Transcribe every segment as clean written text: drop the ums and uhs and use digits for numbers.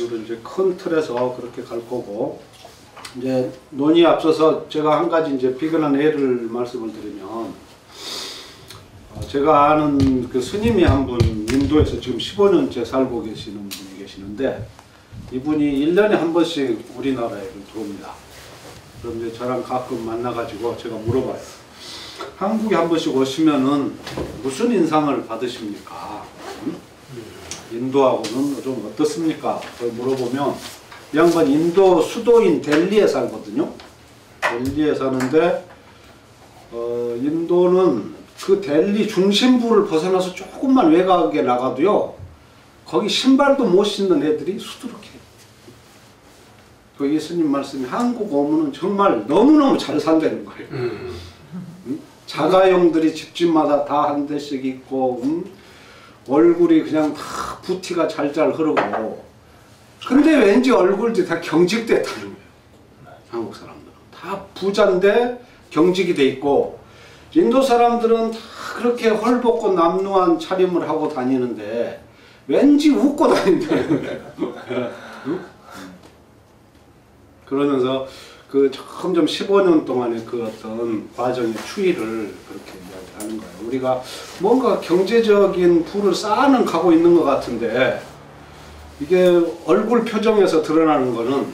오늘은 이제 큰 틀에서 그렇게 갈 거고, 이제 논의에 앞서서 제가 한 가지 이제 비근한 예를 말씀을 드리면, 제가 아는 그 스님이 한 분 인도에서 지금 15년째 살고 계시는 분이 계시는데, 이분이 1년에 한 번씩 우리나라에 들어옵니다. 그럼 이제 저랑 가끔 만나가지고 제가 물어봐요. 한국에 한 번씩 오시면은 무슨 인상을 받으십니까? 인도하고는 좀 어떻습니까? 그걸 물어보면, 이 양반 인도 수도인 델리에 살거든요. 델리에 사는데, 인도는 그 델리 중심부를 벗어나서 조금만 외곽에 나가도요, 거기 신발도 못 신는 애들이 수두룩해요. 그 예수님 말씀이 한국 오면은 정말 너무너무 잘 산다는 거예요. 자가용들이 집집마다 다 한 대씩 있고, 얼굴이 그냥 다 부티가 잘잘 흐르고, 근데 왠지 얼굴들이 다 경직됐다는 거예요. 한국 사람들은 다 부자인데 경직이 돼 있고, 인도 사람들은 다 그렇게 헐벗고 남루한 차림을 하고 다니는데 왠지 웃고 다닌다는 거예요. 그러면서 그 점점 15년 동안의 그 어떤 과정의 추이를 그렇게 이야기하는 거예요. 우리가 뭔가 경제적인 부를 쌓아는 가고 있는 것 같은데, 이게 얼굴 표정에서 드러나는 거는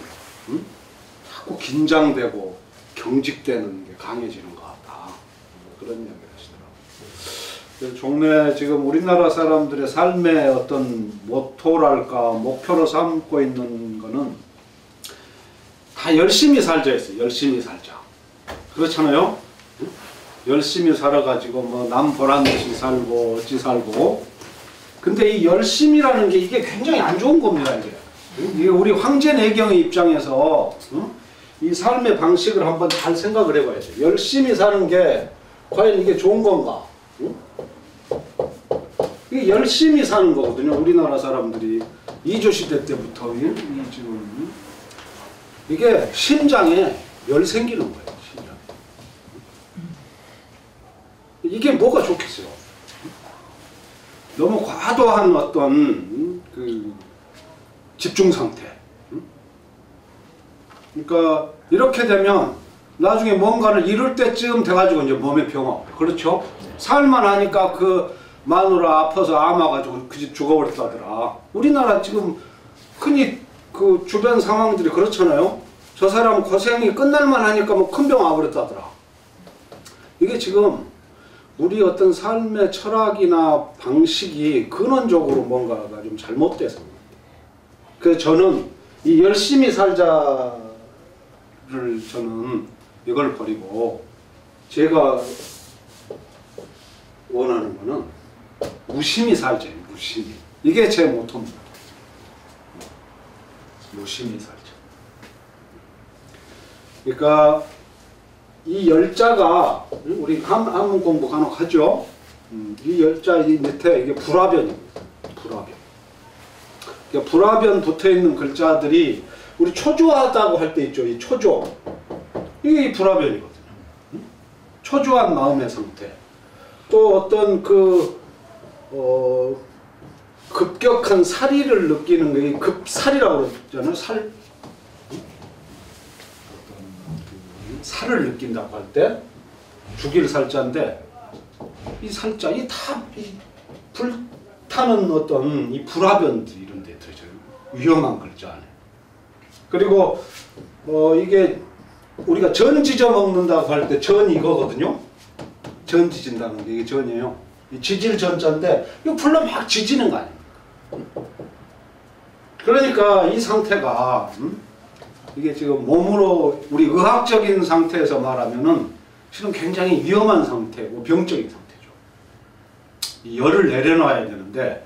자꾸 긴장되고 경직되는 게 강해지는 것 같다. 그런 이야기를 하시더라고요. 종래 지금 우리나라 사람들의 삶의 어떤 모토랄까 목표로 삼고 있는 거는 다 열심히 살자 했어요. 열심히 살자. 그렇잖아요? 열심히 살아가지고 뭐 남 보란 듯이 살고 어찌 살고. 근데 이 열심이라는 게 이게 굉장히 안 좋은 겁니다. 이게 우리 황제내경의 입장에서 이 삶의 방식을 한번 잘 생각을 해봐야죠. 열심히 사는 게 과연 이게 좋은 건가? 이게 열심히 사는 거거든요. 우리나라 사람들이 이조시대 때부터 지금 이게 심장에 열 생기는 거예요. 심장에. 이게 뭐가 좋겠어요? 너무 과도한 어떤 그 집중 상태. 그러니까 이렇게 되면 나중에 뭔가를 이룰 때쯤 돼가지고 이제 몸에 병. 그렇죠? 살만 하니까 그 마누라 아파서 암 와가지고 그 집 죽어버렸다더라. 우리나라 지금 흔히 그 주변 상황들이 그렇잖아요. 저 사람 고생이 끝날만 하니까 뭐 큰 병 와버렸다더라. 이게 지금 우리 어떤 삶의 철학이나 방식이 근원적으로 뭔가가 좀 잘못돼서. 그래서 저는 이 열심히 살자를 저는 이걸 버리고, 제가 원하는 거는 무심히 살자예요. 무심히. 이게 제 모토입니다. 무심히 살자. 그러니까 이 열자가, 우리 한문 공부 간혹 하죠. 이 열자 이 밑에 이게 불화변입니다. 불화변. 그러니까 불화변 붙어 있는 글자들이 우리 초조하다고 할 때 있죠. 이 초조. 이게 불화변이거든요. 초조한 마음의 상태. 또 어떤 급격한 살이를 느끼는 게 급살이라고 그러잖아요. 살을 느낀다고 할 때 죽일 살자인데, 이 살자, 이 다 불타는 어떤 이 불화변들이 이런 데 들어있어요. 위험한 글자 안에. 그리고 이게 우리가 전 지져 먹는다고 할 때 전이 이거거든요. 전 지진다는 게 이게 전이에요. 이 지질 전자인데 이거 불로 막 지지는 거 아닙니까? 그러니까 이 상태가 이게 지금 몸으로 우리 의학적인 상태에서 말하면은 실은 굉장히 위험한 상태고 병적인 상태죠. 이 열을 내려놔야 되는데,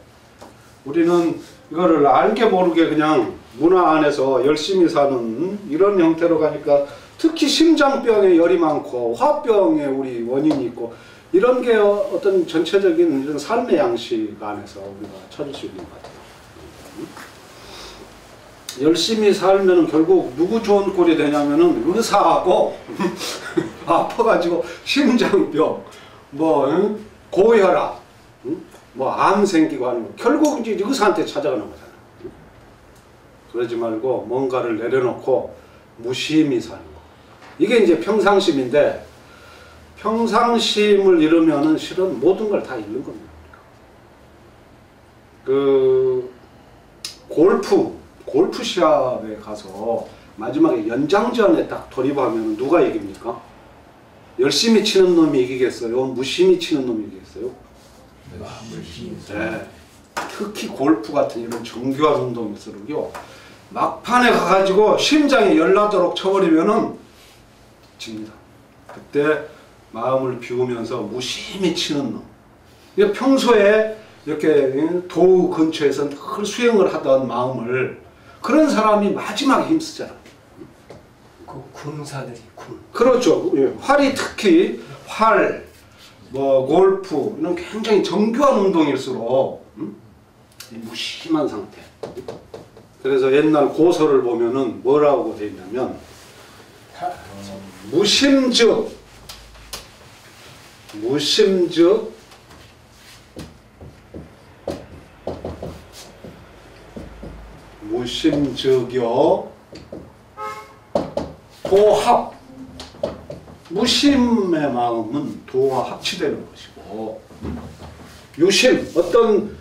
우리는 이거를 알게 모르게 그냥 문화 안에서 열심히 사는 이런 형태로 가니까, 특히 심장병에 열이 많고 화병에 우리 원인이 있고, 이런 게 어떤 전체적인 이런 삶의 양식 안에서 우리가 찾을 수 있는 것 같아요. 열심히 살면 결국 누구 좋은 꼴이 되냐면은 의사하고 아파가지고 심장병, 뭐 고혈압, 뭐 암 생기고 하는 거, 결국 이제 의사한테 찾아가는 거잖아요. 그러지 말고 뭔가를 내려놓고 무심히 사는 거. 이게 이제 평상심인데, 평상심을 잃으면은 실은 모든 걸 다 잃는 겁니다. 그 골프 시합에 가서 마지막에 연장전에 딱 돌입하면 누가 이깁니까? 열심히 치는 놈이 이기겠어요? 무심히 치는 놈이 이기겠어요? 네. 특히 골프 같은 이런 정교한 운동일수록요, 막판에 가가지고 심장이 열나도록 쳐버리면은 집니다. 그때 마음을 비우면서 무심히 치는 놈. 평소에 이렇게 도우 근처에서 늘 수행을 하던 마음을, 그런 사람이 마지막에 힘쓰잖아. 그 군사들이 그렇죠. 활이 특히 활, 뭐 골프 이런 굉장히 정교한 운동일수록 이 무심한 상태. 그래서 옛날 고서를 보면은 뭐라고 돼 있냐면 무심즉 무심즉여 도합. 무심의 마음은 도와 합치되는 것이고, 유심, 어떤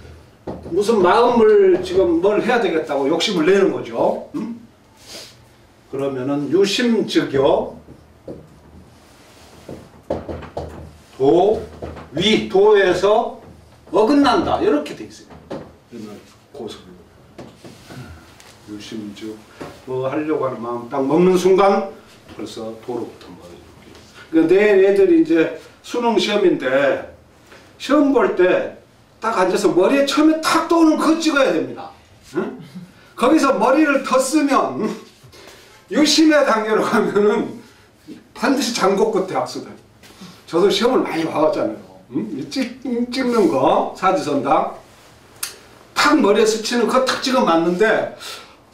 무슨 마음을 지금 뭘 해야 되겠다고 욕심을 내는 거죠. 그러면은 유심즉여 도위, 도에서 어긋난다, 이렇게 돼 있어요. 옛날 고설로. 유심즉 뭐 하려고 하는 마음 딱 먹는 순간 벌써 도로부터 멀어지는 거예요. 그러니까 내 애들이 이제 수능 시험인데, 시험 볼 때 딱 앉아서 머리에 처음에 탁 떠오는 그거 찍어야 됩니다. 응? 거기서 머리를 더 쓰면 유심의 단계로 가면은 반드시 장고 끝에 악수돼. 저도 시험을 많이 봐왔잖아요. 응? 찍는 거, 사지선다. 탁 머리에 스치는 그거 탁 찍어 맞는데,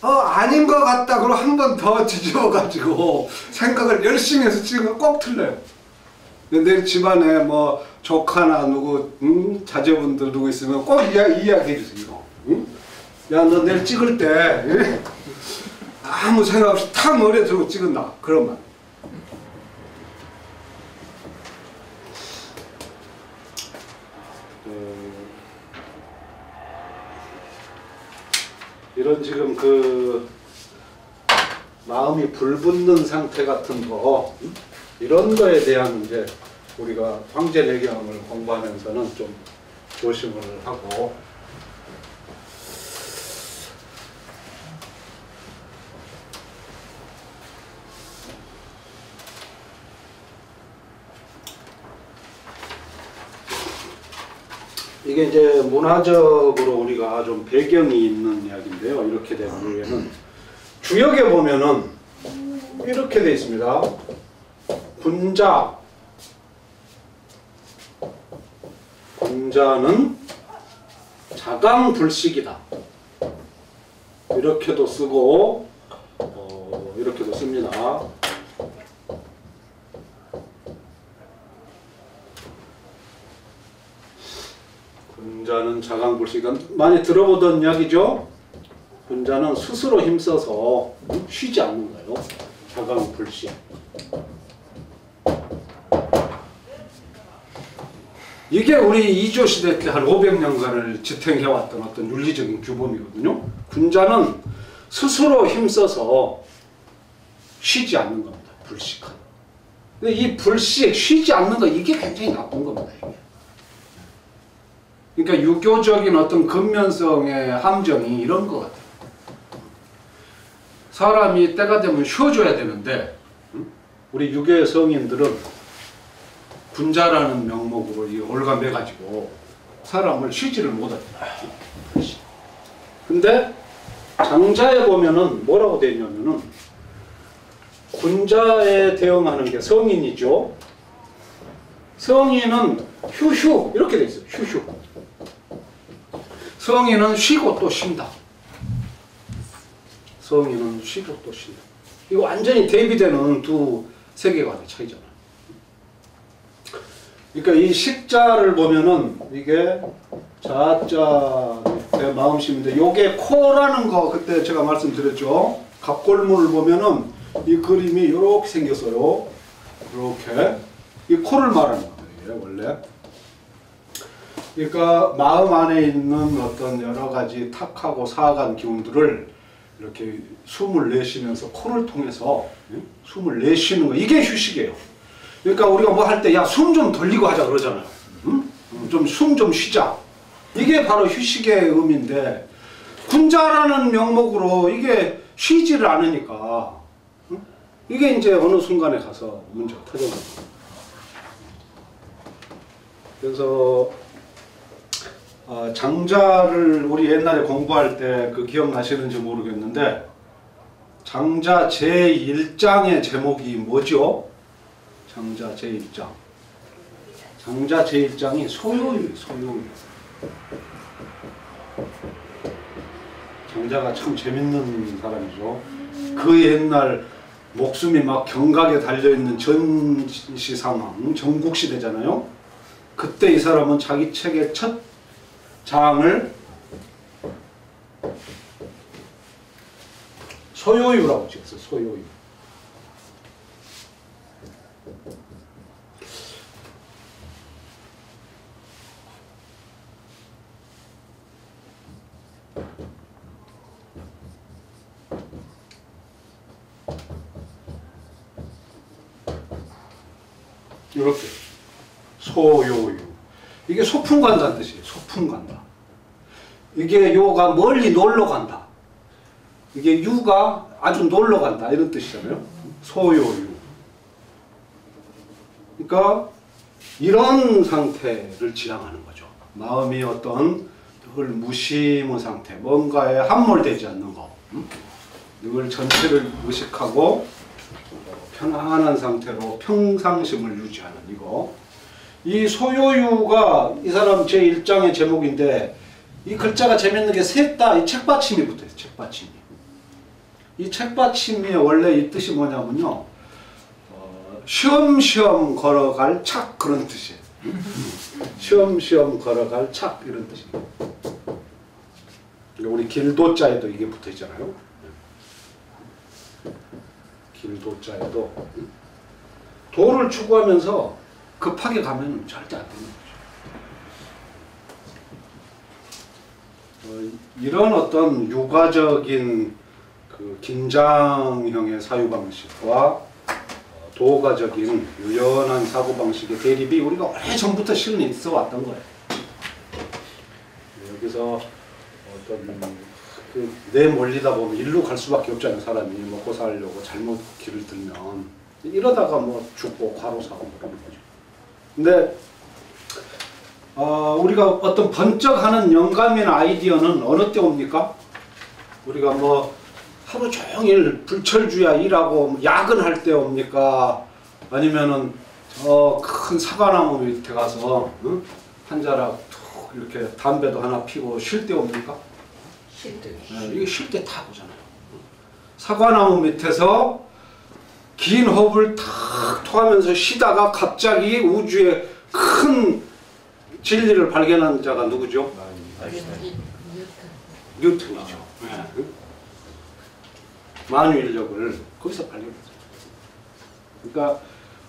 아닌 것 같다. 그럼 한 번 더 뒤집어가지고 생각을 열심히 해서 찍으면 꼭 틀려요. 근데 내 집안에 뭐 조카나 누구, 자제분들 누구 있으면 꼭 이야기해 주세요. 야, 너 내일 찍을 때 아무 생각 없이 탁 머리에 들고 찍은다. 그런 말. 이런 지금 그 마음이 불붙는 상태 같은 거, 이런 거에 대한 이제 우리가 황제내경을 공부하면서는 좀 조심을 하고, 이게 이제 문화적으로 우리가 좀 배경이 있는 이야기인데요. 이렇게 된 이유에는 주역에 보면은 이렇게 돼 있습니다. 군자는 자강불식이다. 이렇게도 쓰고 이렇게도 씁니다. 군자는 자강불식, 많이 들어보던 이야기죠. 군자는 스스로 힘써서 쉬지 않는 거예요. 자강불식. 이게 우리 이조 시대 때 한 500년간을 지탱해왔던 어떤 윤리적인 규범이거든요. 군자는 스스로 힘써서 쉬지 않는 겁니다. 불식한. 근데 이 불식, 쉬지 않는 거, 이게 굉장히 나쁜 겁니다. 이게. 그러니까 유교적인 어떤 근면성의 함정이 이런 것 같아요. 사람이 때가 되면 쉬어줘야 되는데, 우리 유교의 성인들은 군자라는 명목으로 이 올가매가지고 사람을 쉬지를 못합니다. 근데 장자에 보면은 뭐라고 되어 있냐면은, 군자에 대응하는 게 성인이죠. 성인은 휴휴 이렇게 되어 있어요. 휴휴. 성인은 쉬고 또 쉰다. 성인은 쉬고 또 쉰다. 이거 완전히 대비되는 두 세계관의 차이잖아요. 그러니까 이 식자를 보면은 이게 자자 네, 마음심인데 요게 코라는 거 그때 제가 말씀드렸죠. 갑골문을 보면은 이 그림이 이렇게 생겼어요. 이렇게 이 코를 말하는 거예요. 원래. 그러니까 마음 안에 있는 어떤 여러 가지 탁하고 사악한 기운들을 이렇게 숨을 내쉬면서 코를 통해서 숨을 내쉬는 거 이게 휴식이에요. 그러니까 우리가 뭐 할 때 야 숨 좀 돌리고 하자 그러잖아요. 좀 숨 좀 쉬자. 이게 바로 휴식의 의미인데 군자라는 명목으로 이게 쉬지를 않으니까 이게 이제 어느 순간에 가서 문제가 터져나요. 그래서 장자를 우리 옛날에 공부할 때 그 기억나시는지 모르겠는데 장자 제1장의 제목이 뭐죠? 장자 제1장. 장자 제1장이 소요유예요. 소요유. 장자가 참 재밌는 사람이죠. 그 옛날 목숨이 막 경각에 달려있는 전시 상황, 전국시대잖아요. 그때 이 사람은 자기 책의 첫 장을 소요유라고 지었어요. 소요유. 이렇게 소요유. 이게 소풍 간다는 뜻이에요. 소풍 간다. 이게 요가 멀리 놀러 간다. 이게 유가 아주 놀러 간다. 이런 뜻이잖아요. 소요유. 그러니까 이런 상태를 지향하는 거죠. 마음이 어떤 늘 무심한 상태, 뭔가에 함몰되지 않는 거. 늘 전체를 의식하고 편안한 상태로 평상심을 유지하는 이거. 이 소요유가 이 사람 제1장의 제목인데 이 글자가 재밌는 게 셋 다 이 책받침이 붙어요. 책받침이. 이 책받침이 원래 이 뜻이 뭐냐면요. 쉬엄쉬엄 걸어갈 착 그런 뜻이에요. 쉬엄쉬엄 걸어갈 착 이런 뜻이에요. 우리 길도자에도 이게 붙어 있잖아요. 길도자에도 도를 추구하면서 급하게 가면 절대 안 되는 거죠. 이런 어떤 육아적인 그 긴장형의 사유방식과 도가적인 유연한 사고방식의 대립이 우리가 오래전부터 실은 있어 왔던 거예요. 여기서 어떤 내몰리다 보면 일로 갈 수밖에 없잖아요. 사람이 먹고 살려고 잘못 길을 들면 이러다가 뭐 죽고 과로사고 그러는 거죠. 근데 우리가 어떤 번쩍하는 영감이나 아이디어는 어느 때 옵니까? 우리가 뭐 하루 종일 불철주야 일하고 야근할 때 옵니까? 아니면은 큰 사과나무 밑에 가서 한 자락 툭 이렇게 담배도 하나 피고 쉴 때 옵니까? 쉴 때. 이게 쉴 때 다 오잖아요. 사과나무 밑에서 긴 호흡을 탁 토하면서 쉬다가 갑자기 우주의 큰 진리를 발견한 자가 누구죠? 뉴턴이죠. 네. 만유인력을 거기서 발견했어요. 그러니까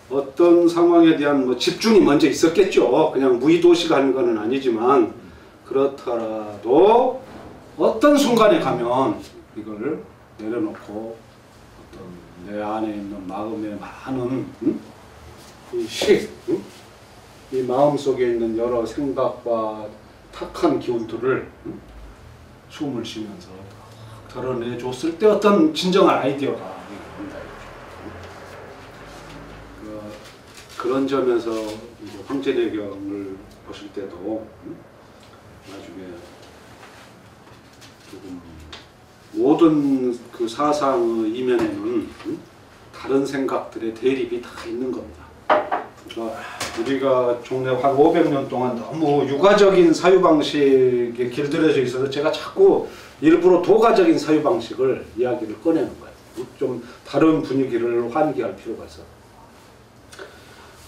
어떤 상황에 대한 뭐 집중이 먼저 있었겠죠. 그냥 무의도시가 하는 건 아니지만 그렇더라도 어떤 순간에 가면 이걸 내려놓고 어떤 내 안에 있는 마음의 많은 이 마음 속에 있는 여러 생각과 탁한 기운들을 숨을 쉬면서 덜어내줬을 때 어떤 진정한 아이디어가 나온다. 그런 점에서 황제대경을 보실 때도 나중에 조금 모든 그 사상의 이면에는 다른 생각들의 대립이 다 있는 겁니다. 그러니까 우리가 종래 한 500년 동안 너무 육아적인 사유방식에 길들여져 있어서 제가 자꾸 일부러 도가적인 사유방식을 이야기를 꺼내는 거예요. 좀 다른 분위기를 환기할 필요가 있어.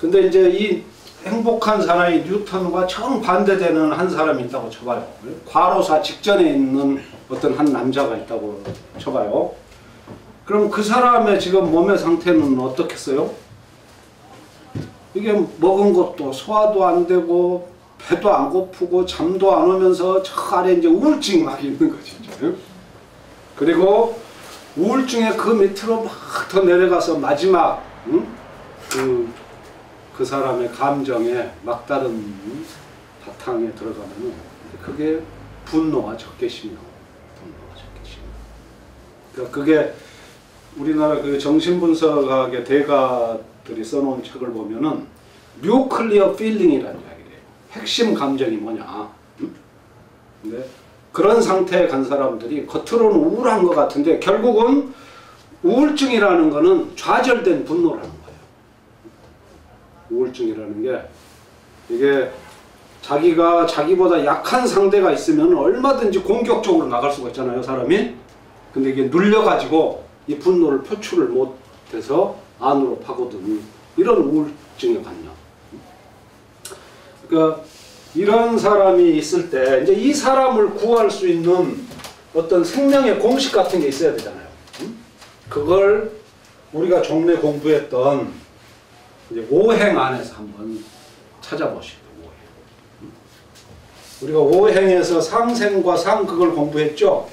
근데 이제 이 행복한 사나이 뉴턴과 정반대되는 한 사람이 있다고 쳐봐요. 과로사 직전에 있는 어떤 한 남자가 있다고 쳐봐요. 그럼 그 사람의 지금 몸의 상태는 어떻겠어요? 이게 먹은 것도 소화도 안 되고 배도 안 고프고 잠도 안 오면서 저 아래 이제 우울증이 막 있는 거지. 그리고 우울증의 그 밑으로 막 더 내려가서 마지막 그 사람의 감정에 막다른 바탕에 들어가면은 그게 분노와 적개심이라고. 분노와 적개심. 그러니까 그게 우리나라 그 정신분석학의 대가들이 써놓은 책을 보면은 뉴클리어 필링이라는 이야기래요. 핵심 감정이 뭐냐. 근데 그런 상태에 간 사람들이 겉으로는 우울한 것 같은데 결국은 우울증이라는 거는 좌절된 분노라는 거예요. 우울증이라는 게 이게 자기가 자기보다 약한 상대가 있으면 얼마든지 공격적으로 나갈 수가 있잖아요, 사람이. 근데 이게 눌려가지고 이 분노를 표출을 못해서 안으로 파고드는 이런 우울증의 관념. 그러니까 이런 사람이 있을 때 이제 이 사람을 구할 수 있는 어떤 생명의 공식 같은 게 있어야 되잖아요. 그걸 우리가 종래 공부했던 이제 오행 안에서 한번 찾아보시죠. 우리가 오행에서 상생과 상극을 공부했죠.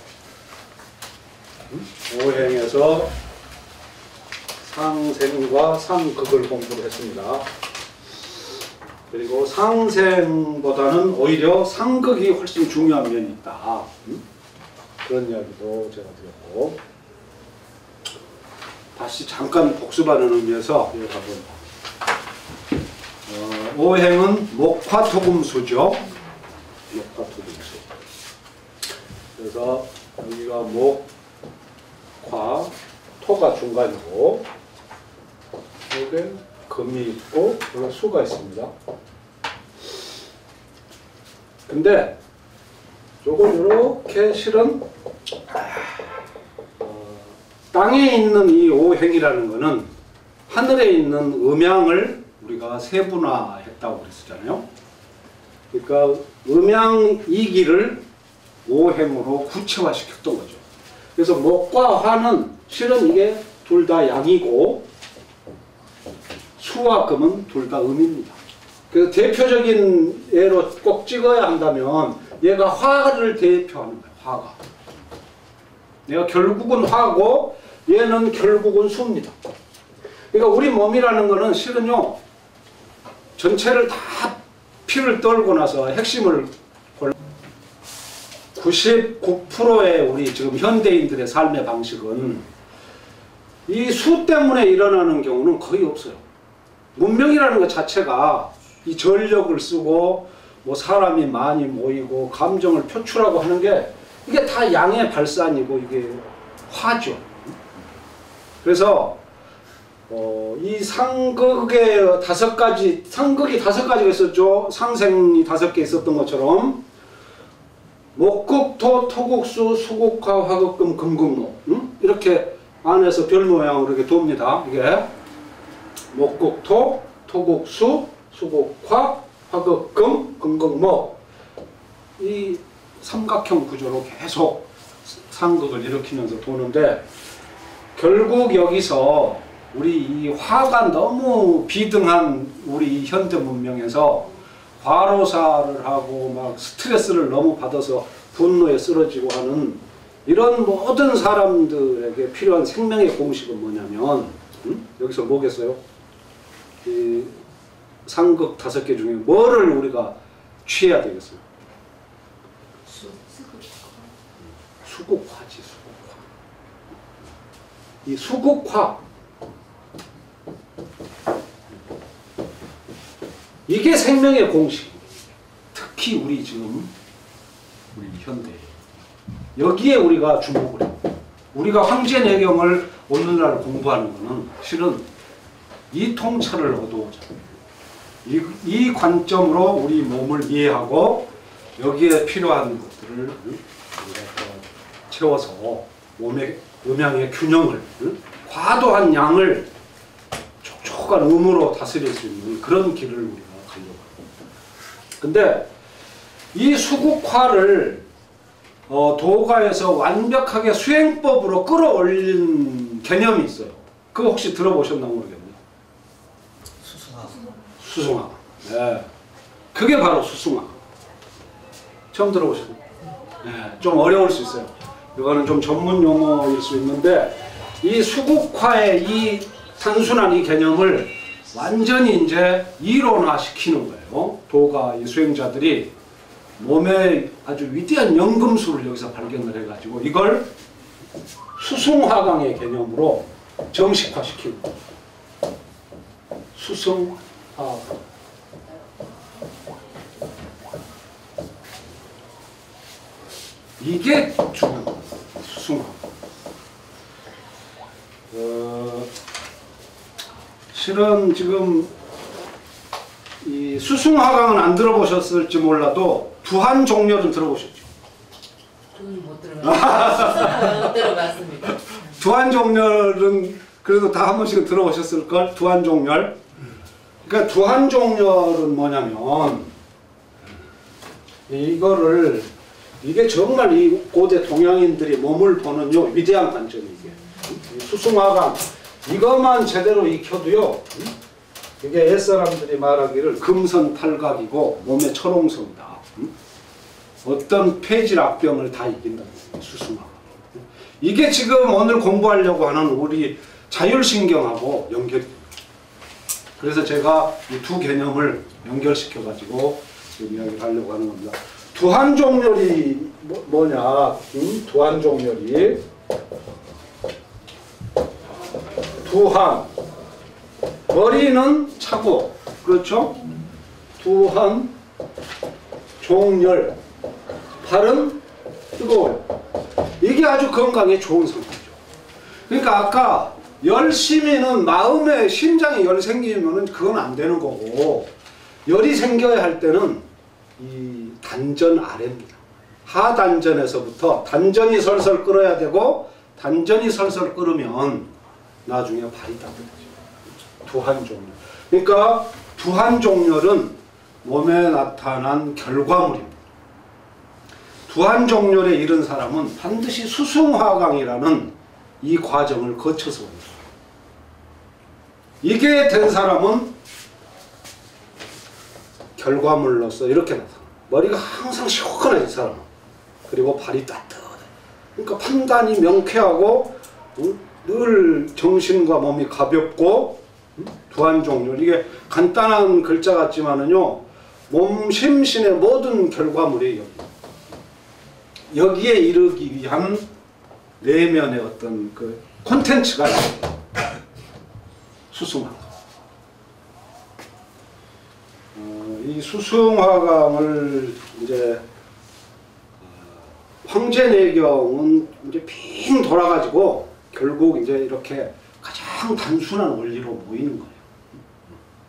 오행에서 상생과 상극을 공부를 했습니다. 그리고 상생보다는 오히려 상극이 훨씬 중요한 면이 있다. 그런 이야기도 제가 드렸고, 다시 잠깐 복습하는 의미에서 여기 가보면 오행은 목화토금수죠. 목화토금수. 그래서 여기가 목화, 토가 중간이고 여기 금이 있고 여기 수가 있습니다. 근데 요걸 이렇게 실은 땅에 있는 이 오행이라는 거는 하늘에 있는 음양을 우리가 세분화했다고 그랬었잖아요. 그러니까 음양이기를 오행으로 구체화시켰던 거죠. 그래서 목과 화는 실은 이게 둘 다 양이고 수와 금은 둘 다 음입니다. 그래서 대표적인 예로 꼭 찍어야 한다면 얘가 화를 대표하는 거예요. 화가. 얘가 결국은 화고 얘는 결국은 수입니다. 그러니까 우리 몸이라는 거는 실은요 전체를 다 피를 떨고 나서 핵심을 99%의 우리 지금 현대인들의 삶의 방식은 이 수 때문에 일어나는 경우는 거의 없어요. 문명이라는 것 자체가 이 전력을 쓰고 뭐 사람이 많이 모이고 감정을 표출하고 하는 게 이게 다 양의 발산이고 이게 화죠. 그래서 이 상극의 상극이 5가지가 있었죠. 상생이 5개 있었던 것처럼 목극토, 토극수, 수극화, 화극금, 금극목 이렇게 안에서 별 모양으로 이렇게 돕니다. 이게 목극토, 토극수, 수극화, 화극금, 금극목 이 삼각형 구조로 계속 상극을 일으키면서 도는데 결국 여기서 우리 이 화가 너무 비등한 우리 현대 문명에서 과로사를 하고 막 스트레스를 너무 받아서 분노에 쓰러지고 하는 이런 모든 사람들에게 필요한 생명의 공식은 뭐냐면 여기서 뭐겠어요? 이 상극 5개 중에 뭐를 우리가 취해야 되겠어요? 수극화지, 수극화. 이 수극화 이게 생명의 공식. 특히 우리 지금 우리 현대 여기에 우리가 주목을 해요. 우리가 황제내경을 오늘날 공부하는 것은 실은 이 통찰을 얻어오자. 이 관점으로 우리 몸을 이해하고 여기에 필요한 것들을 우리가 채워서 몸의 음양의 균형을 과도한 양을 촉촉한 음으로 다스릴 수 있는 그런 길을 우리가 가려고. 근데 이 수국화를 도가에서 완벽하게 수행법으로 끌어올린 개념이 있어요. 그거 혹시 들어보셨나 모르겠네요. 수승화. 수승화. 네. 그게 바로 수승화. 처음 들어보셨나요? 네. 좀 어려울 수 있어요. 이거는 좀 전문 용어일 수 있는데 이 수국화의 이 단순한 이 개념을 완전히 이제 이론화시키는 거예요. 도가 이 수행자들이 몸에 아주 위대한 연금술을 여기서 발견을 해가지고 이걸 수승화강의 개념으로 정식화시키는 거예요. 수승화강. 이게 중요한 거예요. 수승화. 실은 지금 이 수승화강은 안 들어보셨을지 몰라도 두한종렬은 들어보셨죠? 그건 못 들어봤어요. 못 들어봤습니다. 두한종렬은 그래도 다 한 번씩은 들어보셨을걸? 두한종렬. 그러니까 두한종렬은 뭐냐면 이게 정말 이 고대 동양인들이 몸을 보는요 위대한 관점이 이게. 이 수승화강 이것만 제대로 익혀도요. 이게 옛사람들이 말하기를 금선탈각이고 몸의 철옹성이다. 어떤 폐질악병을 다 이긴다. 수승화. 이게 지금 오늘 공부하려고 하는 우리 자율신경하고 연결. 그래서 제가 이 두 개념을 연결시켜가지고 지금 이야기를 하려고 하는 겁니다. 두한종렬이 뭐냐? 두한종렬이 두한 머리는 차고 그렇죠? 두한 종렬 발은 뜨거워요. 이게 아주 건강에 좋은 상태죠. 그러니까 아까 열심히는 마음에 심장에 열이 생기면은 그건 안 되는 거고 열이 생겨야 할 때는 이 단전 아래입니다. 하단전에서부터 단전이 설설 끓어야 되고 단전이 설설 끓으면 나중에 발이 따뜻해져요. 두한종렬. 그러니까 두한종렬은 몸에 나타난 결과물입니다. 두한종렬에 이른 사람은 반드시 수승화강이라는 이 과정을 거쳐서 옵니다. 이게 된 사람은 결과물로서 이렇게 나타납니다. 머리가 항상 시원해 이 사람은. 그리고 발이 따뜻해. 그러니까 판단이 명쾌하고 늘 정신과 몸이 가볍고 두한종렬. 이게 간단한 글자 같지만은요 몸 심신의 모든 결과물이 여기에 이르기 위한 내면의 어떤 그 콘텐츠가 수승화. 이 수승화강을 이제 황제내경은 이제 빙 돌아가지고 결국 이제 이렇게 가장 단순한 원리로 모이는 거예요.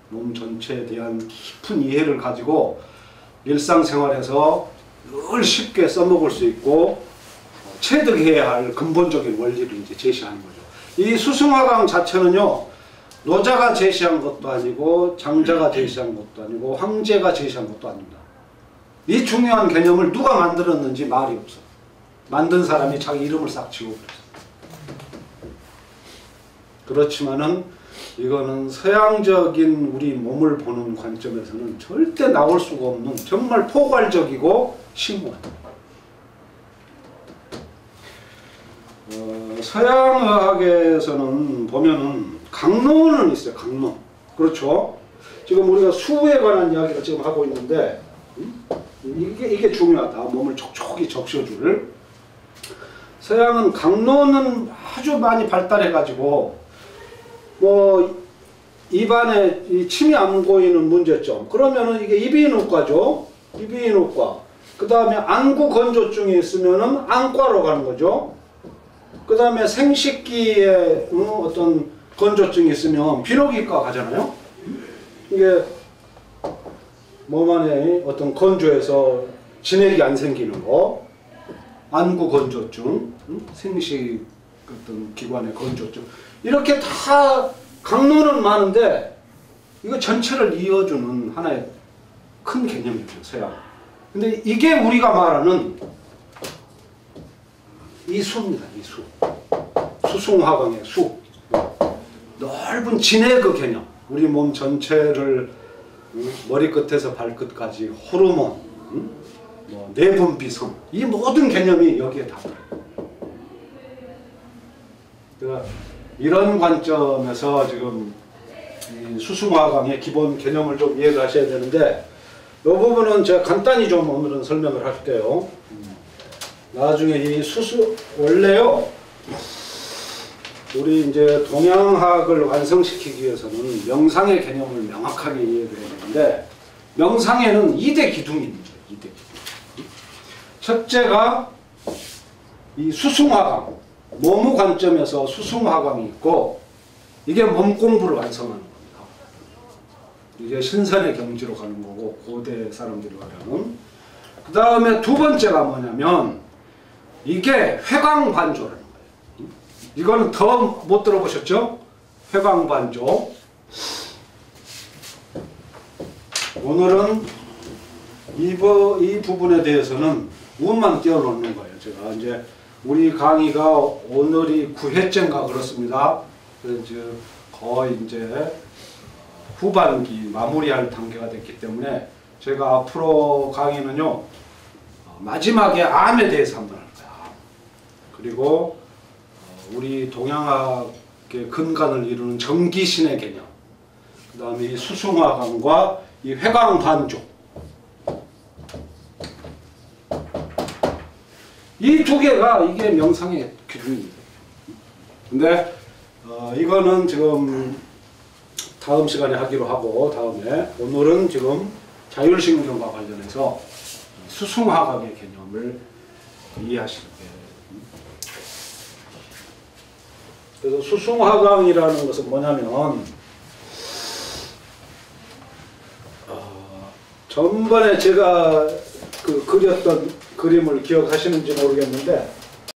몸 전체에 대한 깊은 이해를 가지고 일상생활에서 늘 쉽게 써먹을 수 있고 체득해야 할 근본적인 원리를 이제 제시하는 거죠. 이 수승화강 자체는요, 노자가 제시한 것도 아니고 장자가 제시한 것도 아니고 황제가 제시한 것도 아닙니다. 이 중요한 개념을 누가 만들었는지 말이 없어요. 만든 사람이 자기 이름을 싹 지우고 그랬어요. 그렇지만은 이거는 서양적인 우리 몸을 보는 관점에서는 절대 나올 수가 없는 정말 포괄적이고 심오한. 서양의학에서는 보면은 강론은 있어요. 강론. 그렇죠? 지금 우리가 수에 관한 이야기를 지금 하고 있는데 이게 중요하다. 몸을 촉촉히 적셔줄. 서양은 강론은 아주 많이 발달해가지고 뭐 입안에 이 침이 안 고이는 문제점. 그러면은 이게 이비인후과죠. 이비인후과. 그 다음에 안구 건조증이 있으면은 안과로 가는 거죠. 그 다음에 생식기에 어떤 건조증이 있으면 비뇨기과 가잖아요. 이게 몸 안에 어떤 건조해서 진액이 안 생기는 거, 안구 건조증, 생식 어떤 기관의 건조증, 이렇게 다 강론은 많은데 이거 전체를 이어주는 하나의 큰 개념이죠, 서양. 근데 이게 우리가 말하는 이 수입니다, 이 수. 수승화강의 수. 넓은 진의 그 개념. 우리 몸 전체를 머리끝에서 발끝까지 호르몬, 뭐 내분비성, 이 모든 개념이 여기에 다 들어요. 그러니까 이런 관점에서 지금 이 수승화강의 기본 개념을 좀 이해를 하셔야 되는데, 이 부분은 제가 간단히 좀 오늘은 설명을 할게요. 나중에 이 원래요, 우리 이제 동양학을 완성시키기 위해서는 명상의 개념을 명확하게 이해해야 되는데, 명상에는 2대 기둥이 있죠. 2대 기둥. 첫째가 이 수승화강, 몸의 관점에서 수승화강이 있고, 이게 몸 공부를 완성하는 겁니다. 이게 신선의 경지로 가는 거고, 고대 사람들이 말하는. 그 다음에 두 번째가 뭐냐면, 이게 회광반조라는 거예요. 이거는 더 못 들어보셨죠? 회광반조. 오늘은 이 부분에 대해서는 운만 띄워놓는 거예요. 제가 이제 우리 강의가 오늘이 9회째인가 그렇습니다. 그래서 거의 이제 후반기 마무리할 단계가 됐기 때문에 제가 앞으로 강의는요, 마지막에 암에 대해서 한번 할 거예요. 그리고 우리 동양학의 근간을 이루는 정기신의 개념, 그 다음에 이 수승화강과 이 회광반조, 이 두 개가 이게 명상의 기준입니다. 근데 이거는 지금 다음 시간에 하기로 하고, 다음에 오늘은 지금 자율신경과 관련해서 수승화강의 개념을 이해하시게. 그래서 수승화강이라는 것은 뭐냐면, 전번에 제가 그렸던 그림을 기억하시는지 모르겠는데,